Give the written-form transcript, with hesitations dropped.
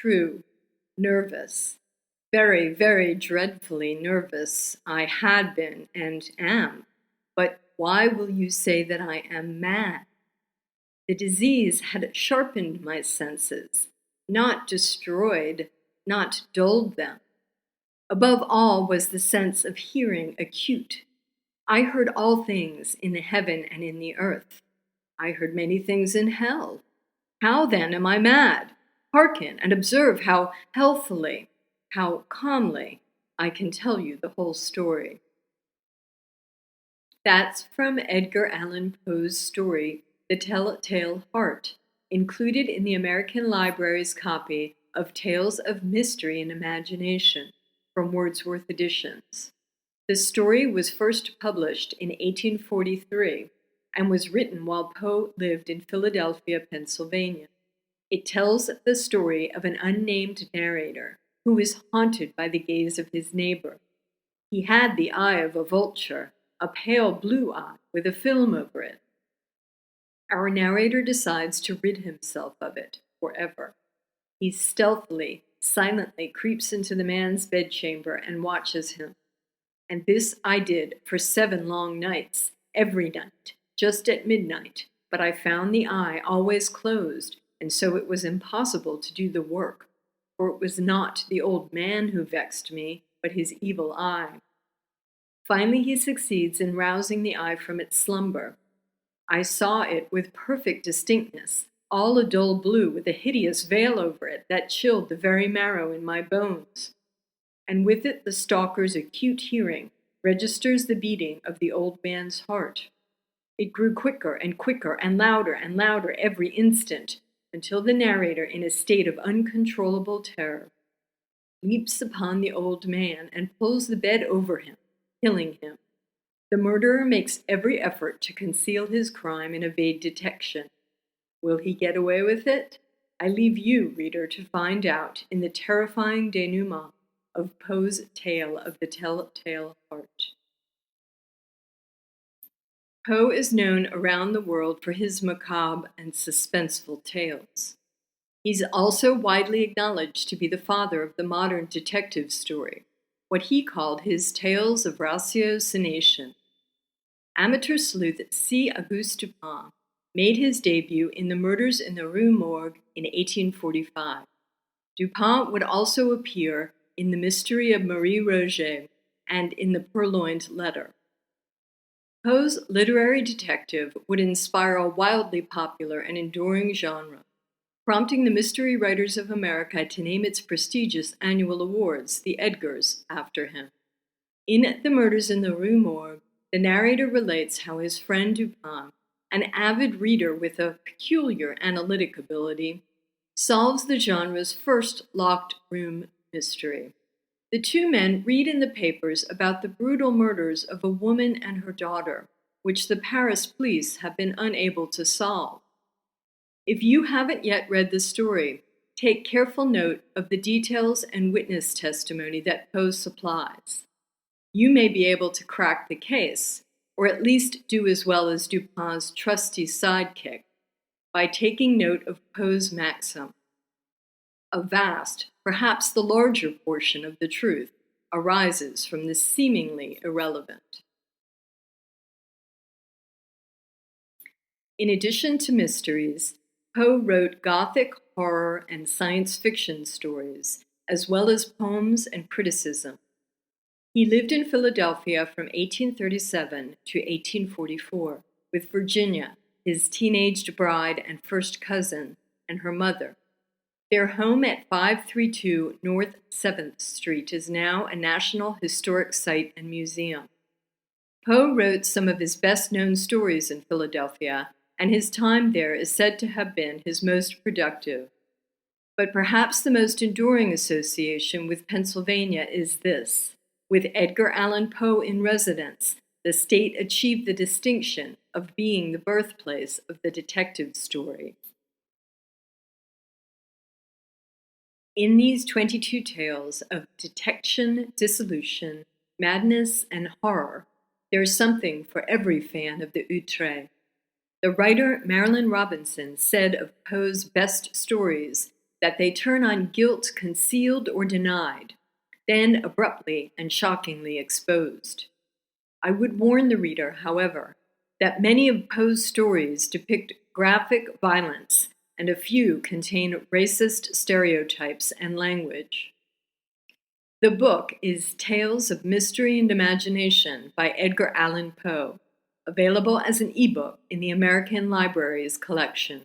through, nervous. Very, very dreadfully nervous I had been and am. But why will you say that I am mad? The disease had sharpened my senses, not destroyed, not dulled them. Above all was the sense of hearing acute. I heard all things in the heaven and in the earth. I heard many things in hell. How then am I mad? Hearken and observe how healthily, how calmly I can tell you the whole story. That's from Edgar Allan Poe's story, The Tell-Tale Heart, included in the American Library's copy of Tales of Mystery and Imagination from Wordsworth Editions. The story was first published in 1843 and was written while Poe lived in Philadelphia, Pennsylvania. It tells the story of an unnamed narrator who is haunted by the gaze of his neighbor. He had the eye of a vulture, a pale blue eye with a film over it. Our narrator decides to rid himself of it forever. He stealthily, silently creeps into the man's bedchamber and watches him. And this I did for 7 long nights, every night, just at midnight, but I found the eye always closed, and so it was impossible to do the work, for it was not the old man who vexed me, but his evil eye. Finally he succeeds in rousing the eye from its slumber. I saw it with perfect distinctness, all a dull blue with a hideous veil over it that chilled the very marrow in my bones. And with it the stalker's acute hearing registers the beating of the old man's heart. It grew quicker and louder every instant, until the narrator, in a state of uncontrollable terror, leaps upon the old man and pulls the bed over him, killing him. The murderer makes every effort to conceal his crime and evade detection. Will he get away with it? I leave you, reader, to find out in the terrifying denouement of Poe's tale of the Tell-Tale Heart. Poe is known around the world for his macabre and suspenseful tales. He's also widely acknowledged to be the father of the modern detective story, what he called his tales of ratiocination. Amateur sleuth C. Auguste Dupin made his debut in The Murders in the Rue Morgue in 1845. Dupin would also appear in The Mystery of Marie Roget and in The Purloined Letter. Poe's literary detective would inspire a wildly popular and enduring genre, prompting the Mystery Writers of America to name its prestigious annual awards, the Edgars, after him. In The Murders in the Rue Morgue, the narrator relates how his friend Dupin, an avid reader with a peculiar analytic ability, solves the genre's first locked room mystery. The two men read in the papers about the brutal murders of a woman and her daughter, which the Paris police have been unable to solve. If you haven't yet read the story, take careful note of the details and witness testimony that Poe supplies. You may be able to crack the case, or at least do as well as Dupin's trusty sidekick, by taking note of Poe's maxim. A vast, perhaps the larger portion of the truth arises from the seemingly irrelevant. In addition to mysteries, Poe wrote Gothic, horror, and science fiction stories, as well as poems and criticism. He lived in Philadelphia from 1837 to 1844 with Virginia, his teenaged bride and first cousin, and her mother. Their home at 532 North 7th Street is now a National Historic Site and museum. Poe wrote some of his best-known stories in Philadelphia, and his time there is said to have been his most productive. But perhaps the most enduring association with Pennsylvania is this. With Edgar Allan Poe in residence, the state achieved the distinction of being the birthplace of the detective story. In these 22 tales of detection, dissolution, madness, and horror, there is something for every fan of the outre. The writer Marilynne Robinson said of Poe's best stories that they turn on guilt concealed or denied, then abruptly and shockingly exposed. I would warn the reader, however, that many of Poe's stories depict graphic violence and a few contain racist stereotypes and language. The book is Tales of Mystery and Imagination by Edgar Allan Poe, available as an ebook in the American Library's collection.